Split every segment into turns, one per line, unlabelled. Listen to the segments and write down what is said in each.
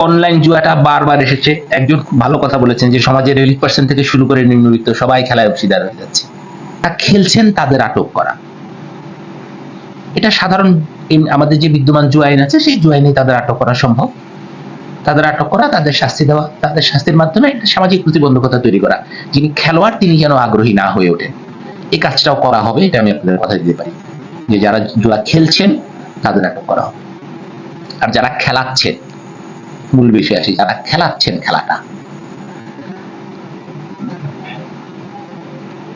Online জুয়াটা বারবার এসেছে। একজন খুব ভালো কথা বলেছেন যে সমাজের 80% থেকে শুরু করে নিম্নবিত্ত সবাই খেলায় অংশীদার হয়ে যাচ্ছে। আর খেলছেন তাদের আটক করা, এটা সাধারণ আমাদের যে বিদ্যমান জুয়া আইন আছে সেই জুয়া আইনে তাদের আটক করা সম্ভব। তাদের আটক করা, তাদের শাস্তি দেওয়া, তাদের শাস্তির মাধ্যমে একটা সামাজিক প্রতিবন্ধকতা তৈরি করা, যিনি খেলোয়াড় তিনি যেন আগ্রহী না হয়ে ওঠেন, এই কাজটাও করা হবে। এটা আমি আপনাদের কথা দিতে পারি যে যারা জুয়া খেলছেন তাদের আটক করা হবে। আর যারা খেলাচ্ছেন, মূল বিষয় আছে, যারা খেলাচ্ছেন খেলাটা,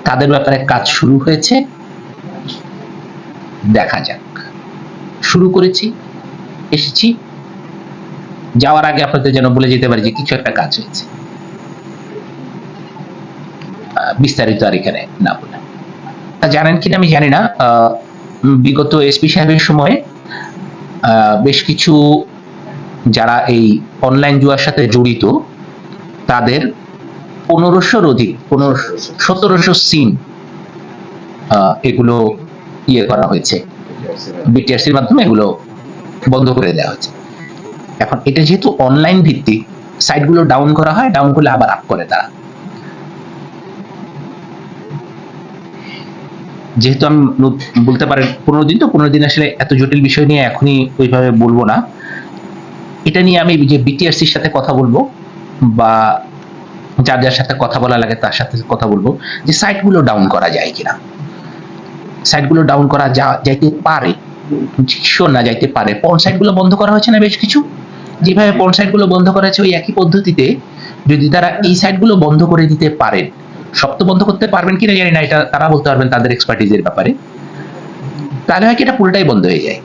তাদের ব্যাপারে কাজ শুরু হয়েছে। দেখা যাক, শুরু করেছি, এসেছি, যাওয়ার আগে আপনাদের যেন বলে যেতে পারি যে কিছু একটা কাজ হয়েছে। বিস্তারিত আর এখানে না বলে, তা জানেন কিনা আমি জানি না, বিগত এসপি সাহেবের সময় বেশ কিছু যারা এই অনলাইন জুয়ার সাথে জড়িত তাদের 1500-র অধিক, 1700 সিম এগুলো করা হয়েছে, বিটিআরসির মাধ্যমে এগুলো বন্ধ করে দেওয়া হয়েছে। এখন এটা যেহেতু অনলাইন ভিত্তিক, সাইটগুলো ডাউন করা হয়, ডাউন করলে আবার আপ করে তারা। যেহেতু আমি বলতে পারেন 15 দিন, তো 15 দিন আসলে এত জটিল বিষয় নিয়ে এখনই ওইভাবে বলবো না। এটা নিয়ে আমি যে বিটিআরসির সাথে কথা বলবো বা যার যার সাথে কথা বলা লাগে তার সাথে কথা বলবো যে সাইটগুলো ডাউন করা যায় কিনা। সাইটগুলো ডাউন করা যাইতে পারে, শিওর না যাইতে পারে। পর্ন সাইটগুলো বন্ধ করা হয়েছে না বেশ কিছু, যেভাবে পর্ন সাইটগুলো বন্ধ করা হয়েছে ওই একই পদ্ধতিতে যদি তারা এই সাইটগুলো বন্ধ করে দিতে পারেন, সব তো বন্ধ করতে পারবেন কিনা জানি না, এটা তারা বলতে পারবেন তাদের এক্সপার্টিজের ব্যাপারে, তাহলে হয় কি এটা পুরোটাই বন্ধ হয়ে যায়।